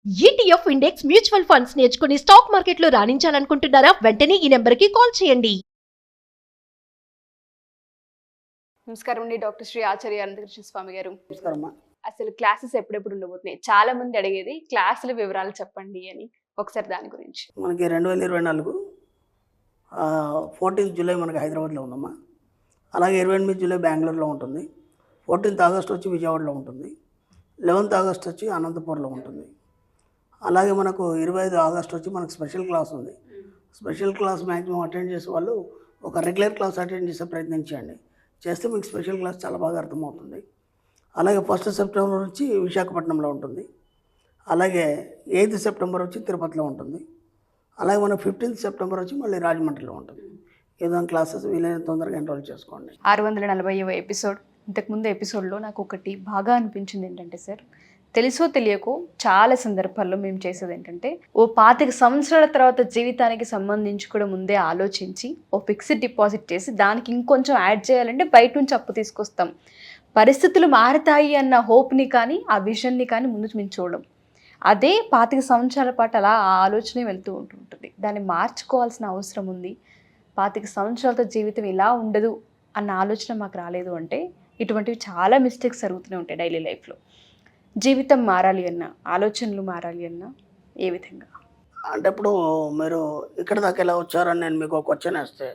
ETF index mutual funds నేర్చుకుని stock మార్కెట్లో రాణించాలనుకుంటున్నారా? వెంటనే ఈ నెంబర్కి కాల్ చేయండి. నమస్కారం అండి, డాక్టర్ శ్రీ ఆచార్య అనంతకృష్ణ స్వామి గారు. నమస్కారం. అసలు క్లాసెస్ ఎప్పుడెప్పుడు ఉండబోతున్నాయి? చాలా మంది అడిగేది క్లాసుల వివరాలు చెప్పండి అని. ఒకసారి దాని గురించి. మనకి 2024 14th జూలై మనకి హైదరాబాద్లో ఉందమ్మా. అలాగే 28 జూలై బెంగళూరులో ఉంటుంది. 14th ఆగస్ట్ వచ్చి విజయవాడలో ఉంటుంది. 11th ఆగస్ట్ వచ్చి అనంతపూర్లో ఉంటుంది. అలాగే మనకు 25 ఆగస్ట్ వచ్చి మనకు స్పెషల్ క్లాస్ ఉంది. స్పెషల్ క్లాస్ మ్యాక్సిమం అటెండ్ చేసే వాళ్ళు ఒక రెగ్యులర్ క్లాస్ అటెండ్ చేసే ప్రయత్నం చేయండి. చేస్తే మీకు స్పెషల్ క్లాస్ చాలా బాగా అర్థమవుతుంది. అలాగే 1st సెప్టెంబర్ వచ్చి విశాఖపట్నంలో ఉంటుంది. అలాగే 8th సెప్టెంబర్ వచ్చి తిరుపతిలో ఉంటుంది. అలాగే మన 15th సెప్టెంబర్ వచ్చి మళ్ళీ రాజమండ్రిలో ఉంటుంది. ఏదైనా క్లాసెస్ వీలైన తొందరగా ఎన్రోల్ చేసుకోండి. 640వ ఎపిసోడ్. ఇంతకుముందు ఎపిసోడ్లో నాకు ఒకటి బాగా అనిపించింది ఏంటంటే సార్, తెలుసో తెలియకో చాలా సందర్భాల్లో మేము చేసేది ఏంటంటే, ఓ 25 సంవత్సరాల తర్వాత జీవితానికి సంబంధించి కూడా ముందే ఆలోచించి ఓ ఫిక్స్డ్ డిపాజిట్ చేసి దానికి ఇంకొంచెం యాడ్ చేయాలంటే బయట నుంచి అప్పు తీసుకొస్తాం. పరిస్థితులు మారుతాయి అన్న హోప్ని కానీ ఆ విజన్ని కానీ ముందు మేము చూడం. అదే 25 సంవత్సరాల పాటు అలా ఆ ఆలోచనే వెళ్తూ ఉంటుంది. దాన్ని మార్చుకోవాల్సిన అవసరం ఉంది. 25 సంవత్సరాలతో జీవితం ఇలా ఉండదు అన్న ఆలోచన మాకు రాలేదు అంటే ఇటువంటివి చాలా మిస్టేక్స్ జరుగుతూనే ఉంటాయి డైలీ లైఫ్లో. జీవితం మారాలి అన్న, ఆలోచనలు మారాలి అన్న ఏ విధంగా? అంటే ఇప్పుడు మీరు ఇక్కడ దాకా ఎలా వచ్చారని నేను మీకు ఒక క్వశ్చన్ వేస్తే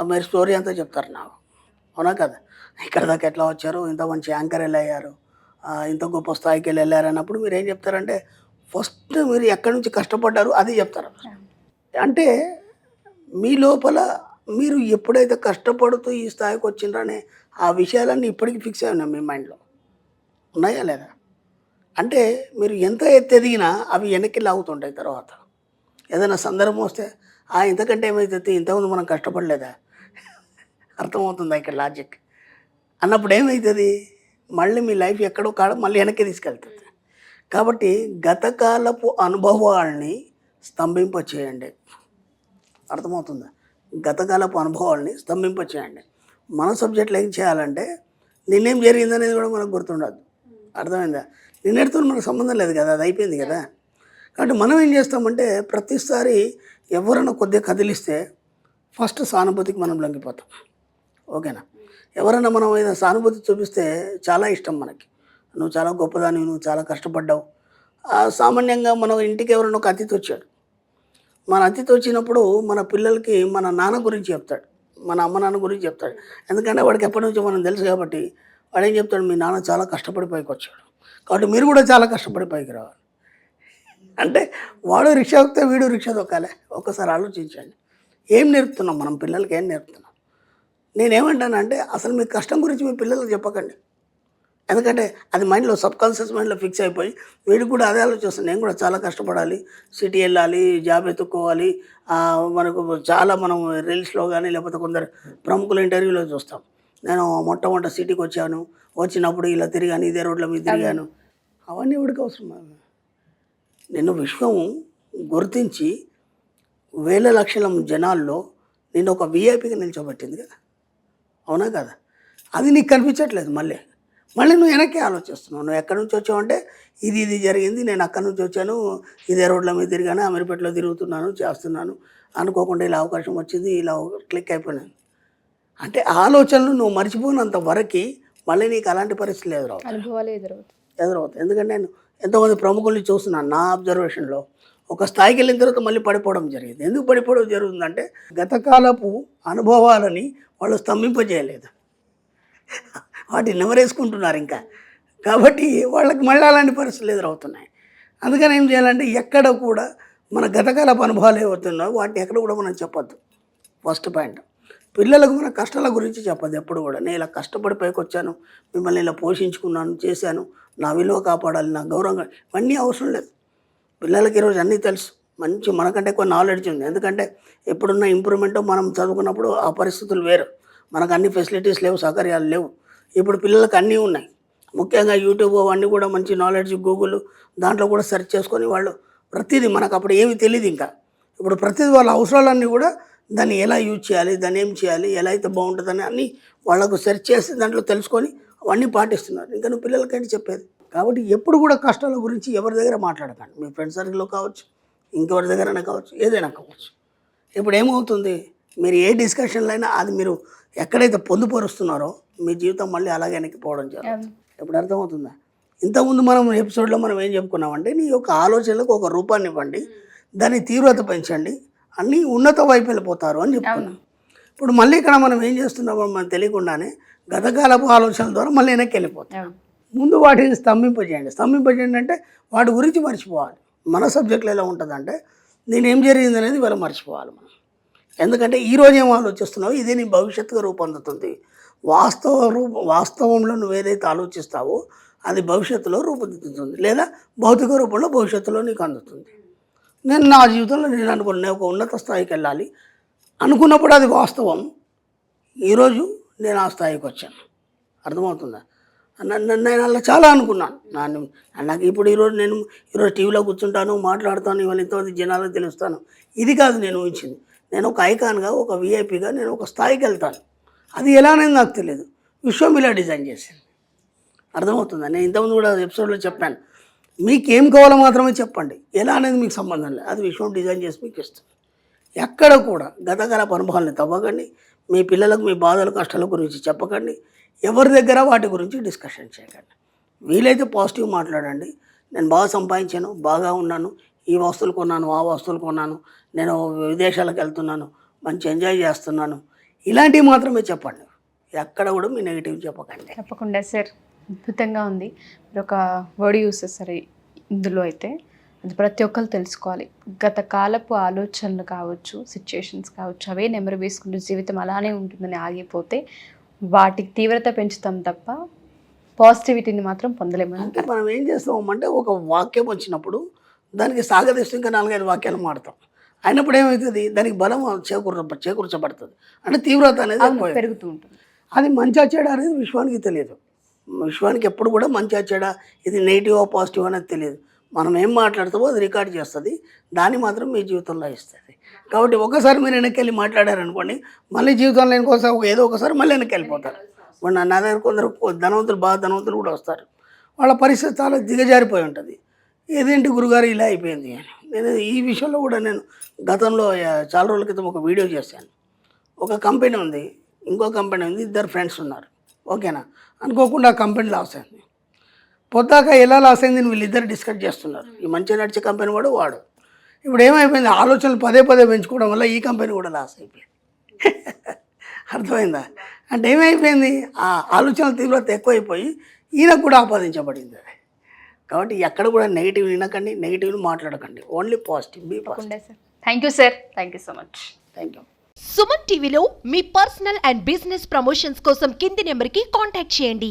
మీరు స్టోరీ అంతా చెప్తారు నాకు, అవునా కదా? ఇక్కడ దాకా ఎట్లా వచ్చారు, ఇంత మంచి యాంకర్ ఎలా అయ్యారు, ఇంత గొప్ప స్థాయికి వెళ్ళారు అన్నప్పుడు మీరు ఏం చెప్తారంటే ఫస్ట్ మీరు ఎక్కడి నుంచి కష్టపడ్డారు అది చెప్తారు. అంటే మీ లోపల మీరు ఎప్పుడైతే కష్టపడుతూ ఈ స్థాయికి వచ్చిండ్రనే ఆ విషయాలన్నీ ఇప్పటికీ ఫిక్స్ అయి ఉన్నాయి మీ మైండ్లో, ఉన్నాయా లేదా? అంటే మీరు ఎంత ఎదిగినా అవి వెనక్కి లాగుతుంటాయి. తర్వాత ఏదైనా సందర్భం వస్తే ఇంతకంటే ఏమైతుంది, ఇంతకుముందు మనం కష్టపడలేదా, అర్థమవుతుందా ఇక్కడ లాజిక్ అన్నప్పుడు ఏమవుతుంది, మళ్ళీ మీ లైఫ్ ఎక్కడో కాడ మళ్ళీ వెనక్కి తీసుకెళ్తుంది. కాబట్టి గతకాలపు అనుభవాల్ని స్తంభింపచేయండి. అర్థమవుతుందా? గతకాలపు అనుభవాల్ని స్తంభింపచేయండి. మన సబ్జెక్టులు ఏం చేయాలంటే నిన్నేం జరిగిందనేది కూడా మనకు గుర్తుండదు. అర్థమైందా? నిన్నటితో మనకు సంబంధం లేదు కదా, అది అయిపోయింది కదా. కాబట్టి మనం ఏం చేస్తామంటే ప్రతిసారి ఎవరైనా కొద్దిగా కదిలిస్తే ఫస్ట్ సానుభూతికి మనం లొంగిపోతాం. ఓకేనా? ఎవరైనా మనం ఏదైనా సానుభూతి చూపిస్తే చాలా ఇష్టం మనకి. నువ్వు చాలా గొప్పదానివి, నువ్వు చాలా కష్టపడ్డావు. సామాన్యంగా మనం ఇంటికి ఎవరైనా ఒక అతిథి వచ్చాడు. మన అతిథి వచ్చినప్పుడు మన పిల్లలకి మన నాన్న గురించి చెప్తాడు, మన అమ్మ నాన్న గురించి చెప్తాడు. ఎందుకంటే వాడికి ఎప్పటి నుంచో మనం తెలుసు కాబట్టి వాడు ఏం చెప్తాడు, మీ నాన్న చాలా కష్టపడి పైకి వచ్చాడు కాబట్టి మీరు కూడా చాలా కష్టపడి పైకి రావాలి. అంటే వాడు రిక్షా తొక్కితే వీడు రిక్షా తొక్కాలి. ఒక్కసారి ఆలోచించండి, ఏం నేర్పుతున్నాం మనం పిల్లలకి, ఏం నేర్పుతున్నాం? నేనేమంటానంటే అసలు మీ కష్టం గురించి మీ పిల్లలకు చెప్పకండి. ఎందుకంటే అది మైండ్లో సబ్కాన్షియస్ మైండ్లో ఫిక్స్ అయిపోయి వీడికి కూడా అదే ఆలోచిస్తాను, నేను కూడా చాలా కష్టపడాలి, సిటీ వెళ్ళాలి, జాబ్ ఎత్తుక్కోవాలి. మనకు చాలా మనం రీల్స్లో కానీ లేకపోతే కొందరు ప్రముఖుల ఇంటర్వ్యూలో చూస్తాం, నేను మొట్టమొదటి సిటీకి వచ్చాను, వచ్చినప్పుడు ఇలా తిరిగాను, ఇదే రోడ్ల మీద తిరిగాను. అవన్నీ ఎవరికి అవసరం? నిన్ను విశ్వం గుర్తించి వేల లక్షల జనాల్లో నేను ఒక వీఐపీగా నిల్చోబెట్టింది కదా, అవునా కదా? అది నీకు కనిపించట్లేదు. మళ్ళీ నువ్వు వెనక్కి ఆలోచిస్తున్నావు. నువ్వు ఎక్కడి నుంచి వచ్చావు అంటే ఇది జరిగింది, నేను అక్కడి నుంచి వచ్చాను, ఇదే రోడ్ల మీద తిరిగాను, అమీర్పేటలో తిరుగుతున్నాను, చేస్తున్నాను, అనుకోకుండా ఇలా అవకాశం వచ్చింది, ఇలా క్లిక్ అయిపోయినాను. అంటే ఆలోచనలు నువ్వు మర్చిపోయినంత వరకు మళ్ళీ నీకు అలాంటి పరిస్థితులు ఎదురవుతాయి. ఎందుకంటే నేను ఎంతోమంది ప్రముఖుల్ని చూస్తున్నాను నా అబ్జర్వేషన్లో, ఒక స్థాయికి వెళ్ళిన తర్వాత మళ్ళీ పడిపోవడం జరిగింది. ఎందుకు పడిపోవడం జరుగుతుందంటే గతకాలపు అనుభవాలని వాళ్ళు స్తంభింపజేయలేదు, వాటిని నెమరేసుకుంటున్నారు ఇంకా. కాబట్టి వాళ్ళకి మళ్ళీ అలాంటి పరిస్థితులు ఎదురవుతున్నాయి. అందుకని ఏం చేయాలంటే ఎక్కడ కూడా మన గతకాలపు అనుభవాలు ఏవవుతున్నాయో వాటిని ఎక్కడ కూడా మనం చెప్పొద్దు. ఫస్ట్ పాయింట్, పిల్లలకు మన కష్టాల గురించి చెప్పదు ఎప్పుడు కూడా. నేను ఇలా కష్టపడి పైకి వచ్చాను, మిమ్మల్ని ఇలా పోషించుకున్నాను, చేశాను, నా విలువ కాపాడాలి, నా గౌరవంగా, ఇవన్నీ అవసరం లేదు. పిల్లలకి ఈరోజు అన్నీ తెలుసు, మంచి మనకంటే ఎక్కువ నాలెడ్జ్ ఉంది. ఎందుకంటే ఎప్పుడున్న ఇంప్రూవ్మెంట్ మనం చదువుకున్నప్పుడు ఆ పరిస్థితులు వేరు, మనకు అన్ని ఫెసిలిటీస్ లేవు, సౌకర్యాలు లేవు. ఇప్పుడు పిల్లలకు అన్నీ ఉన్నాయి. ముఖ్యంగా యూట్యూబ్ అవన్నీ కూడా మంచి నాలెడ్జ్, గూగుల్ దాంట్లో కూడా సెర్చ్ చేసుకొని వాళ్ళు ప్రతిదీ, మనకు అప్పుడు ఏమీ తెలియదు ఇంకా. ఇప్పుడు ప్రతిదీ వాళ్ళ అవసరాలన్నీ కూడా దాన్ని ఎలా యూజ్ చేయాలి, దాన్ని ఏం చేయాలి, ఎలా అయితే బాగుంటుందని అన్నీ వాళ్ళకు సెర్చ్ చేసి దాంట్లో తెలుసుకొని అవన్నీ పాటిస్తున్నారు. ఇంకా నువ్వు పిల్లలకేంటి చెప్పేది? కాబట్టి ఎప్పుడు కూడా కష్టాల గురించి ఎవరి దగ్గర మాట్లాడకండి. మీ ఫ్రెండ్ సర్కిల్లో కావచ్చు, ఇంకెవరి దగ్గరైనా కావచ్చు, ఏదైనా కావచ్చు. ఇప్పుడు ఏమవుతుంది, మీరు ఏ డిస్కషన్లో అయినా అది మీరు ఎక్కడైతే పొందుపరుస్తున్నారో మీ జీవితం మళ్ళీ అలాగే వెనక్కిపోవడం జరుగుతుంది. ఇప్పుడు అర్థమవుతుందా? ఇంతకుముందు మనం ఎపిసోడ్లో మనం ఏం చెప్పుకున్నామంటే, నీ యొక్క ఆలోచనలకు ఒక రూపాన్ని ఇవ్వండి, దాని తీవ్రత పెంచండి, అన్నీ ఉన్నత వైపు వెళ్ళిపోతారు అని చెప్పుకున్నాం. ఇప్పుడు మళ్ళీ ఇక్కడ మనం ఏం చేస్తున్నామో మనం తెలియకుండానే గతకాలపు ఆలోచనల ద్వారా మళ్ళీ వెనక్కి వెళ్ళిపోతాం. ముందు వాటిని స్తంభింపజేయండి అంటే వాటి గురించి మర్చిపోవాలి. మన సబ్జెక్టులో ఎలా ఉంటుందంటే, నేనేం జరిగింది అనేది వాళ్ళు మర్చిపోవాలి మనం. ఎందుకంటే ఈరోజు ఏం ఆలోచిస్తున్నావు ఇదే నీ భవిష్యత్తుగా రూపొందుతుంది. వాస్తవంలో నువ్వు ఏదైతే ఆలోచిస్తావో అది భవిష్యత్తులో రూపొందుతుంది, లేదా భౌతిక రూపంలో భవిష్యత్తులో నీకు అందుతుంది. నేను నా జీవితంలో నేను అనుకున్నాను ఒక ఉన్నత స్థాయికి వెళ్ళాలి అనుకున్నప్పుడు అది వాస్తవం. ఈరోజు నేను ఆ స్థాయికి వచ్చాను. అర్థమవుతుందా? నేను అలా చాలా అనుకున్నాను. నాకు ఇప్పుడు ఈరోజు టీవీలో కూర్చుంటాను, మాట్లాడతాను, ఇవాళ ఇంతమంది జనాలకు తెలుస్తాను. ఇది కాదు నేను ఊహించింది. నేను ఒక ఐకాన్గా, ఒక విఐపిగా నేను ఒక స్థాయికి వెళ్తాను. అది ఎలా అనేది నాకు తెలియదు. విశ్వం ఇలా డిజైన్ చేసింది. అర్థమవుతుందా? నేను ఇంతకుముందు కూడా ఎపిసోడ్లో చెప్పాను, మీకేం కావాలో మాత్రమే చెప్పండి, ఎలా అనేది మీకు సంబంధం లేదు. అది విశ్వం డిజైన్ చేసి మీకు ఇస్తుంది. ఎక్కడ కూడా గతకాలపు అనుభవాలని తవ్వకండి. మీ పిల్లలకు మీ బాధల కష్టాల గురించి చెప్పకండి. ఎవరి దగ్గర వాటి గురించి డిస్కషన్ చేయకండి. వీలైతే పాజిటివ్ మాట్లాడండి. నేను బాగా సంపాదించాను, బాగా ఉన్నాను, ఈ వస్తువులు కొన్నాను, ఆ వస్తువులు కొన్నాను, నేను విదేశాలకు వెళ్తున్నాను, మంచి ఎంజాయ్ చేస్తున్నాను, ఇలాంటివి మాత్రమే చెప్పండి. ఎక్కడ కూడా మీ నెగిటివ్ చెప్పకండి. తప్పకుండా సార్, అద్భుతంగా ఉంది. మీరు ఒక వర్డ్ యూస్ చేస్తారు ఇందులో అయితే, అది ప్రతి ఒక్కరు తెలుసుకోవాలి. గత కాలపు ఆలోచనలు కావచ్చు, సిచ్యుయేషన్స్ కావచ్చు, అవే నెమరు వేసుకుంటూ జీవితం అలానే ఉంటుందని ఆగిపోతే వాటికి తీవ్రత పెంచుతాం తప్ప పాజిటివిటీని మాత్రం పొందలేము. అంటే మనం ఏం చేస్తామంటే, ఒక వాక్యం వచ్చినప్పుడు దానికి సాగదీస్తూ ఇంకా 4-5 వాక్యాలు మాడతాం. అయినప్పుడు ఏమవుతుంది, దానికి బలం చేకూర్చబడుతుంది. అంటే తీవ్రత అనేది పెరుగుతూ ఉంటుంది. అది మంచి చెడ అనేది విశ్వానికి తెలియదు. విశ్వానికి ఎప్పుడు కూడా మంచి చెడ, ఇది నెగిటివ్ పాజిటివ్ అనేది తెలియదు. మనం ఏం మాట్లాడతామో అది రికార్డ్ చేస్తుంది, దాన్ని మాత్రం మీ జీవితంలో ఇస్తుంది. కాబట్టి ఒకసారి మీరు వెనక్కి వెళ్ళి మాట్లాడారనుకోండి, మళ్ళీ జీవితంలో ఏదో ఒకసారి మళ్ళీ వెనక్కి వెళ్ళిపోతారు. ఇప్పుడు నా దగ్గర కొందరు బాగా ధనవంతులు కూడా వస్తారు. వాళ్ళ పరిస్థితి చాలా దిగజారిపోయి ఉంటుంది. ఏదేంటి గురుగారు ఇలా అయిపోయింది అని. నేను ఈ విషయంలో కూడా నేను గతంలో చాలా రోజుల క్రితం ఒక వీడియో చేశాను. ఒక కంపెనీ ఉంది, ఇంకో కంపెనీ ఉంది, ఇద్దరు ఫ్రెండ్స్ ఉన్నారు. ఓకేనా? అనుకోకుండా ఆ కంపెనీ లాస్ అయింది. పొద్దాక ఎలా లాస్ అయింది వీళ్ళిద్దరు డిస్కస్ చేస్తున్నారు. ఈ మంచిగా నడిచే కంపెనీ వాడు. ఇప్పుడు ఏమైపోయింది, ఆలోచనలు పదే పెంచుకోవడం వల్ల ఈ కంపెనీ కూడా లాస్ అయిపోయింది. అర్థమైందా? అంటే ఏమైపోయింది, ఆ ఆలోచనల తీవ్రత ఎక్కువైపోయి ఈయనకు కూడా ఆపాదించబడింది. కాబట్టి ఎక్కడ కూడా నెగిటివ్ వినకండి, నెగిటివ్ మాట్లాడకండి, only positive. Be positive. Thank you sir, thank you so much. Thank you. Suman టీవీలో మీ పర్సనల్ అండ్ బిజినెస్ ప్రమోషన్స్ కోసం కింది నెంబర్కి కాంటాక్ట్ చేయండి.